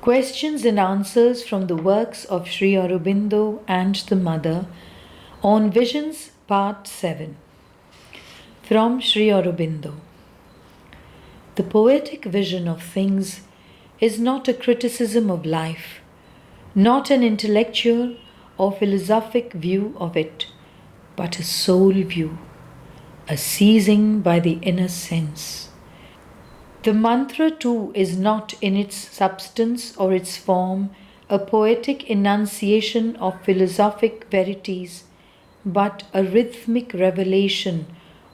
Questions and answers from the works of Sri Aurobindo and the Mother on Visions, Part 7. From Sri Aurobindo. The poetic vision of things is not a criticism of life, not an intellectual or philosophic view of it, but a soul view, a seizing by the inner sense. The mantra too is not in its substance or its form a poetic enunciation of philosophic verities, but a rhythmic revelation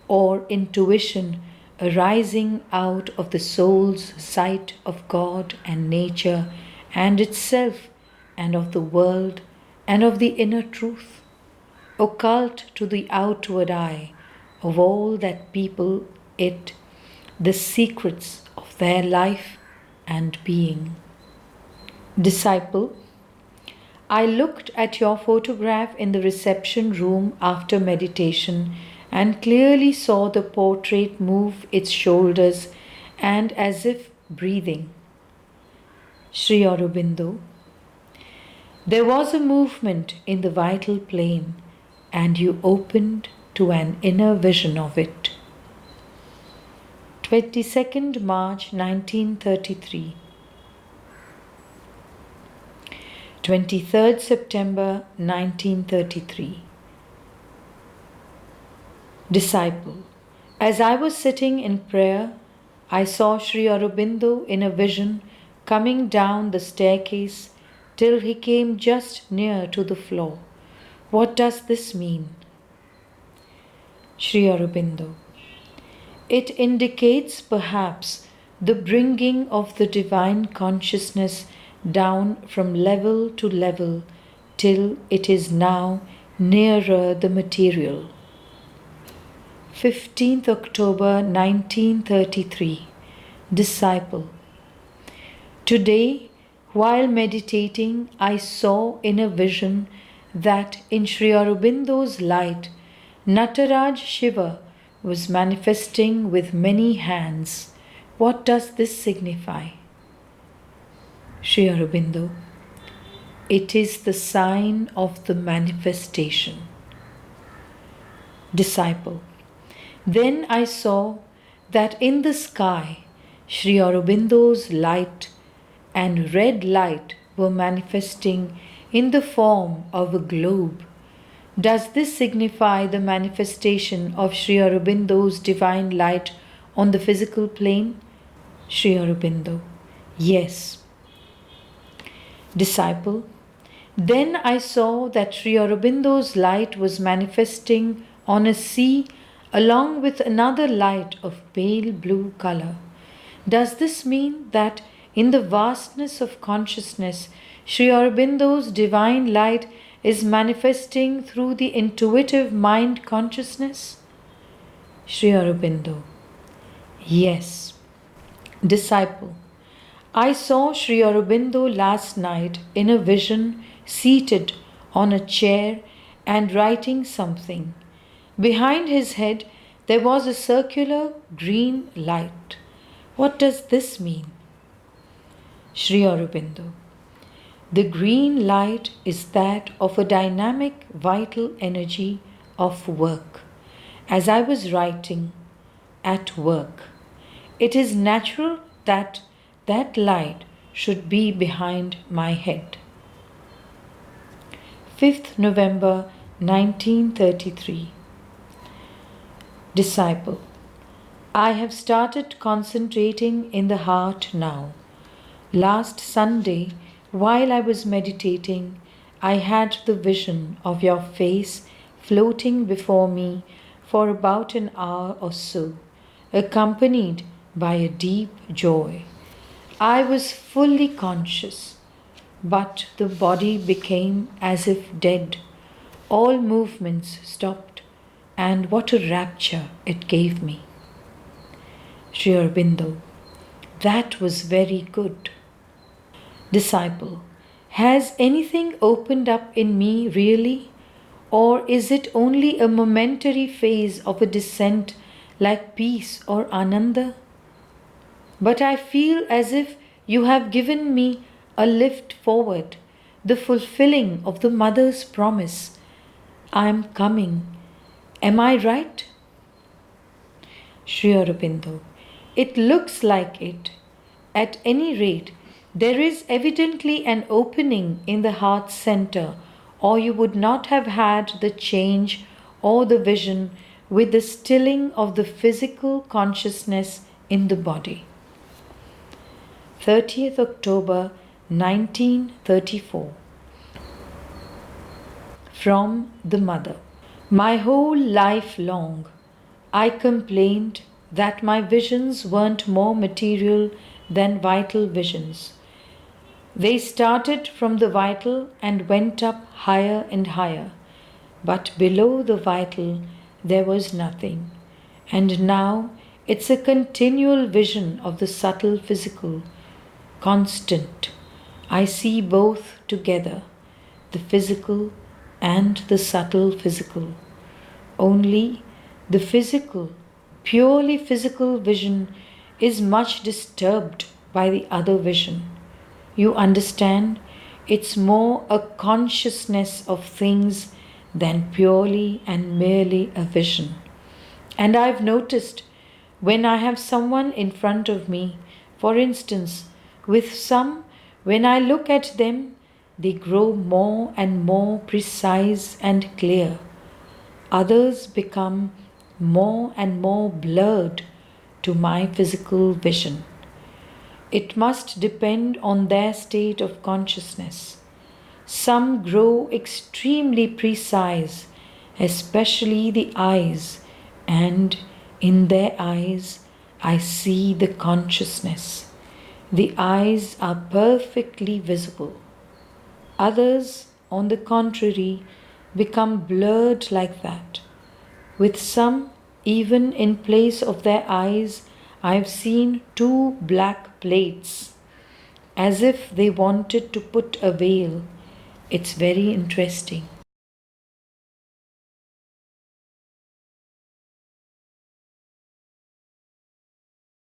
or intuition arising out of the soul's sight of God and nature and itself and of the world and of the inner truth, occult to the outward eye of all that people it, the secrets of their life and being. Disciple, I looked at your photograph in the reception room after meditation and clearly saw the portrait move its shoulders and as if breathing. Sri Aurobindo, there was a movement in the vital plane and you opened to an inner vision of it. 22nd March 1933, 23rd September 1933. Disciple, as I was sitting in prayer, I saw Sri Aurobindo in a vision coming down the staircase till he came just near to the floor. What does this mean? Sri Aurobindo, it indicates perhaps the bringing of the divine consciousness down from level to level till it is now nearer the material. 15th October 1933. Disciple, today, while meditating, I saw in a vision that in Sri Aurobindo's light, Nataraj Shiva was manifesting with many hands. What does this signify? Sri Aurobindo, it is the sign of the manifestation. Disciple, then I saw that in the sky, Sri Aurobindo's light and red light were manifesting in the form of a globe. Does this signify the manifestation of Sri Aurobindo's divine light on the physical plane? Sri Aurobindo, yes. Disciple, then I saw that Sri Aurobindo's light was manifesting on a sea along with another light of pale blue color. Does this mean that in the vastness of consciousness, Sri Aurobindo's divine light is manifesting through the intuitive mind consciousness? Sri Aurobindo, yes. Disciple, I saw Sri Aurobindo last night in a vision seated on a chair and writing something. Behind his head there was a circular green light. What does this mean? Sri Aurobindo, the green light is that of a dynamic, vital energy of work. As I was writing, at work, it is natural that that light should be behind my head. 5th November 1933. Disciple, I have started concentrating in the heart now. Last Sunday, while I was meditating, I had the vision of your face floating before me for about an hour or so, accompanied by a deep joy. I was fully conscious, but the body became as if dead. All movements stopped, and what a rapture it gave me. Sri Aurobindo, that was very good. Disciple, has anything opened up in me really? Or is it only a momentary phase of a descent like peace or ananda? But I feel as if you have given me a lift forward, the fulfilling of the mother's promise. I am coming. Am I right? Sri Aurobindo, it looks like it. At any rate, there is evidently an opening in the heart center, or you would not have had the change or the vision with the stilling of the physical consciousness in the body. 30th October 1934. From the Mother. My whole life long, I complained that my visions weren't more material than vital visions. They started from the vital and went up higher and higher, but below the vital there was nothing. And now it's a continual vision of the subtle physical, constant. I see both together, the physical and the subtle physical. Only the physical, purely physical vision is much disturbed by the other vision. You understand? It's more a consciousness of things than purely and merely a vision. And I've noticed when I have someone in front of me, for instance, with some, when I look at them, they grow more and more precise and clear. Others become more and more blurred to my physical vision. It must depend on their state of consciousness. Some grow extremely precise, especially the eyes, and in their eyes I see the consciousness. The eyes are perfectly visible. Others, on the contrary, become blurred like that. With some, even in place of their eyes, I have seen two black plates, as if they wanted to put a veil. It's very interesting.